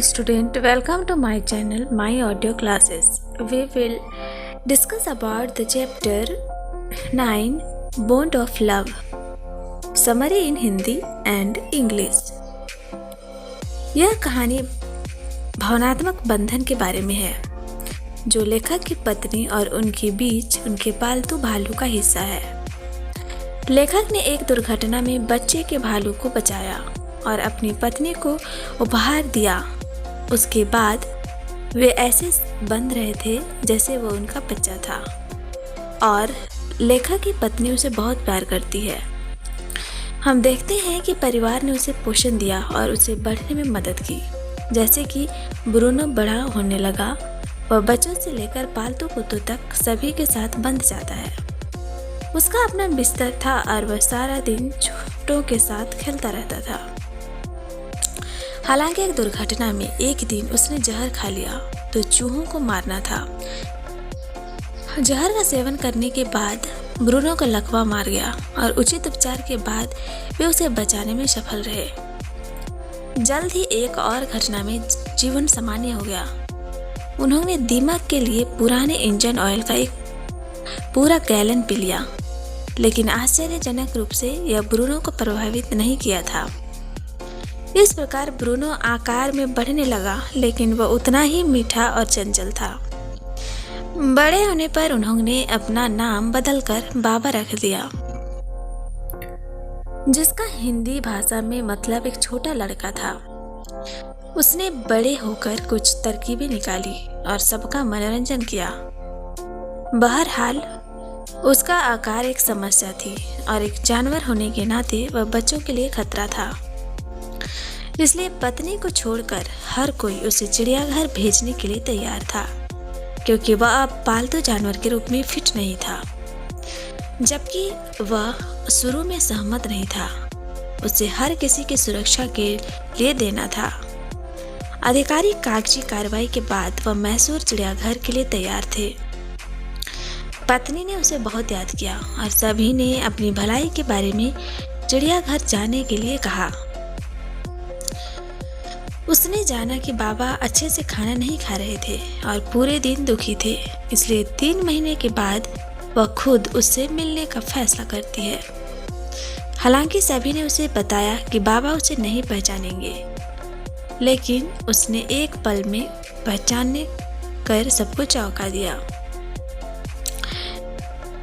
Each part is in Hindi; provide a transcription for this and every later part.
student, welcome to my channel, My Audio Classes. We will discuss about the chapter 9, Bond of Love. Summary in Hindi and English. यह कहानी भावनात्मक बंधन के बारे में है जो लेखक की पत्नी और उनके बीच उनके पालतू भालू का हिस्सा है। लेखक ने एक दुर्घटना में बच्चे के भालू को बचाया और अपनी पत्नी को उपहार दिया। उसके बाद वे ऐसे बंध रहे थे जैसे वो उनका बच्चा था और लेखक की पत्नी उसे बहुत प्यार करती है। हम देखते हैं कि परिवार ने उसे पोषण दिया और उसे बढ़ने में मदद की। जैसे कि ब्रूनो बड़ा होने लगा, वह बच्चों से लेकर पालतू कुत्तों तक सभी के साथ बंध जाता है। उसका अपना बिस्तर था और वह सारा दिन छोटों के साथ खेलता रहता था। हालांकि एक दुर्घटना में एक दिन उसने जहर खा लिया तो चूहों को मारना था। जहर का सेवन करने के बाद ब्रूनो का लकवा मार गया और उचित उपचार के बाद वे उसे बचाने में सफल रहे। जल्द ही एक और घटना में जीवन सामान्य हो गया। उन्होंने दीमक के लिए पुराने इंजन ऑयल का एक पूरा गैलन पी लिया, लेकिन आश्चर्यजनक रूप से यह ब्रूनो को प्रभावित नहीं किया था। इस प्रकार ब्रूनो आकार में बढ़ने लगा, लेकिन वह उतना ही मीठा और चंचल था। बड़े होने पर उन्होंने अपना नाम बदलकर बाबा रख दिया, जिसका हिंदी भाषा में मतलब एक छोटा लड़का था। उसने बड़े होकर कुछ तरकीबें निकाली और सबका मनोरंजन किया। बहरहाल उसका आकार एक समस्या थी और एक जानवर होने के नाते वह बच्चों के लिए खतरा था। इसलिए पत्नी को छोड़कर हर कोई उसे चिड़ियाघर भेजने के लिए तैयार था, क्योंकि वह अब पालतू जानवर के रूप में फिट नहीं था। जबकि वह शुरू में सहमत नहीं था। उसे हर किसी की सुरक्षा के लिए देना था। आधिकारिक कागजी कार्रवाई के बाद वह मैसूर चिड़ियाघर के लिए तैयार थे। पत्नी ने उसे बहुत याद किया और सभी ने अपनी भलाई के बारे में चिड़ियाघर जाने के लिए कहा। उसने जाना कि बाबा अच्छे से खाना नहीं खा रहे थे और पूरे दिन दुखी थे। इसलिए 3 महीने के बाद वह खुद उससे मिलने का फैसला करती है। हालांकि सभी ने उसे बताया कि बाबा उसे नहीं पहचानेंगे, लेकिन उसने एक पल में पहचानने कर सबको चौंका दिया।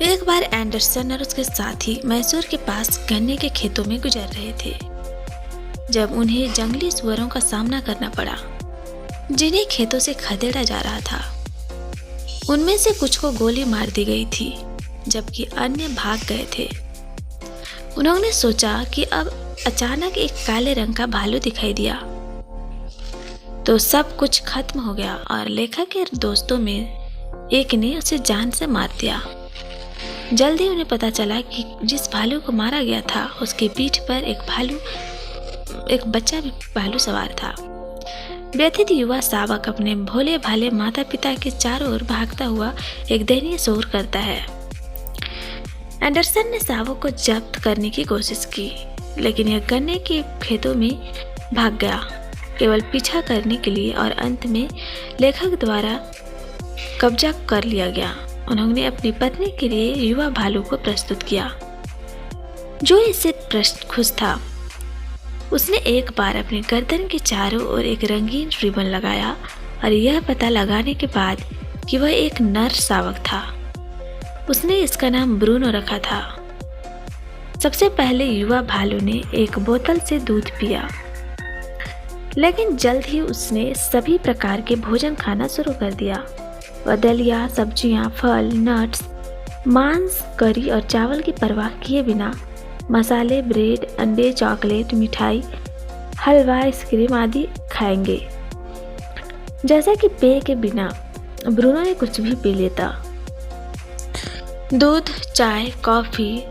एक बार एंडरसन और उसके साथी मैसूर के पास गन्ने के खेतों में गुजर रहे थे जब उन्हें जंगली सुअरों का सामना करना पड़ा, जिन्हें खेतों से खदेड़ा जा रहा था। उनमें से कुछ को गोली मार दी गई थी, जबकि अन्य भाग गए थे। उन्होंने सोचा कि अब अचानक एक काले रंग का भालू दिखाई दिया तो सब कुछ खत्म हो गया और लेखक के दोस्तों में एक ने उसे जान से मार दिया। जल्दी उन्हें पता चला कि जिस भालू को मारा गया था उसकी पीठ पर एक बच्चा भालू सवार था। व्यथित युवा शावक अपने भोले भाले माता पिता के चारों ओर भागता हुआ एक दयनीय शोर करता है। एंडरसन ने शावक को जब्त करने की कोशिश की, लेकिन यह गन्ने के खेतों में भाग गया केवल पीछा करने के लिए और अंत में लेखक द्वारा कब्जा कर लिया गया। उन्होंने अपनी पत्नी के लिए युवा भालू को प्रस्तुत किया, जो इससे खुश था। उसने एक बार अपने गर्दन के चारों ओर एक रंगीन रिबन लगाया और यह पता लगाने के बाद कि वह एक नर शावक था, उसने इसका नाम ब्रूनो रखा था। सबसे पहले युवा भालू ने एक बोतल से दूध पिया, लेकिन जल्द ही उसने सभी प्रकार के भोजन खाना शुरू कर दिया। वह दलिया, सब्जियां, फल, नट्स, मांस, करी और चावल की परवाह किए बिना मसाले, ब्रेड, अंडे, चॉकलेट, मिठाई, हलवा, आइसक्रीम आदि खाएंगे। जैसा कि पेय के बिना ब्रूनो ने कुछ भी पी लेता। दूध, चाय, कॉफी,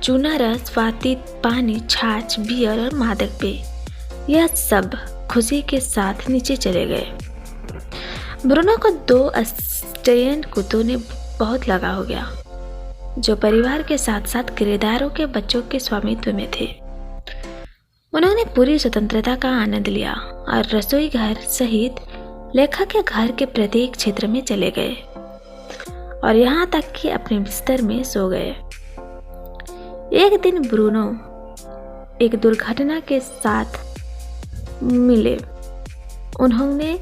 चूना रस, वाती, पानी, छाछ, बियर और मादक पेय, यह सब खुशी के साथ नीचे चले गए। ब्रूनो को 2 ऑस्ट्रियन कुत्तों ने बहुत लगा हो गया, जो परिवार के साथ साथ किरदारों के बच्चों के स्वामित्व में थे। उन्होंने पूरी स्वतंत्रता का आनंद लिया और रसोई घर सहित लेखक के घर के प्रत्येक क्षेत्र में चले गए और यहाँ तक कि अपने बिस्तर में सो गए। एक दिन ब्रूनो एक दुर्घटना के साथ मिले। उन्होंने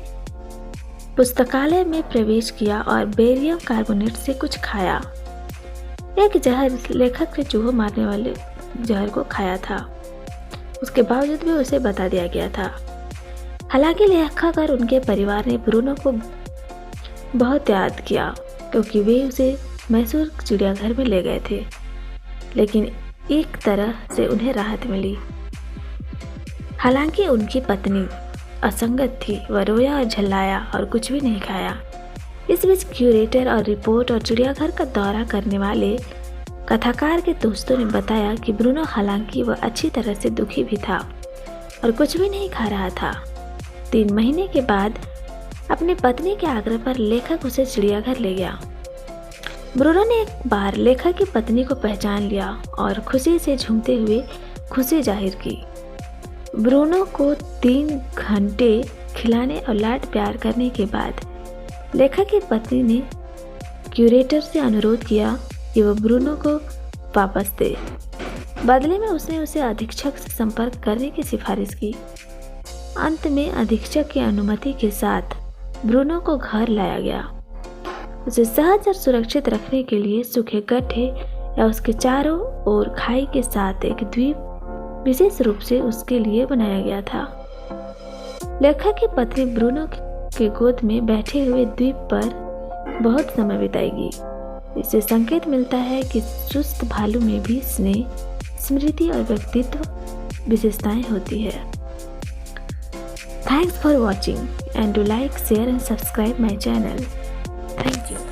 पुस्तकालय में प्रवेश किया और बेरियम कार्बोनेट से कुछ खाया। एक जहर लेखक ने चूहों मारने वाले जहर को खाया था। उसके बावजूद भी उसे बता दिया गया था। हालांकि लेखक और उनके परिवार ने ब्रूनो को बहुत याद किया क्योंकि वे उसे मैसूर चिड़ियाघर में ले गए थे, लेकिन एक तरह से उन्हें राहत मिली। हालांकि उनकी पत्नी असंगत थी, वह रोया और झल्लाया और कुछ भी नहीं खाया। इस बीच क्यूरेटर और रिपोर्ट और चिड़ियाघर का दौरा करने वाले कथाकार के दोस्तों ने बताया कि ब्रूनो हालांकि वह अच्छी तरह से दुखी भी था और कुछ भी नहीं खा रहा था। 3 महीने के बाद अपनी पत्नी के आग्रह पर लेखक उसे चिड़ियाघर ले गया। ब्रूनो ने एक बार लेखक की पत्नी को पहचान लिया और खुशी से झूमते हुए खुशी जाहिर की। ब्रूनो को 3 घंटे खिलाने और लाड प्यार करने के बाद लेखक की पत्नी ने क्यूरेटर से अनुरोध किया कि वह ब्रूनो को वापस दे। बदले में उसने उसे अधीक्षक से संपर्क करने की सिफारिश की। अंत में अधीक्षक की अनुमति के साथ ब्रूनो को घर लाया गया। उसे सहज और सुरक्षित रखने के लिए सूखे गड्ढे या उसके चारों ओर खाई के साथ एक द्वीप विशेष रूप से उसके लिए बनाया गया था। लेखक की पत्नी ब्रूनो के गोद में बैठे हुए द्वीप पर बहुत समय बिताएगी। इससे संकेत मिलता है कि सुस्त भालू में भी स्नेह, स्मृति और व्यक्तित्व विशेषताएं होती है। Thanks for watching and do like, share and subscribe my channel. Thank you.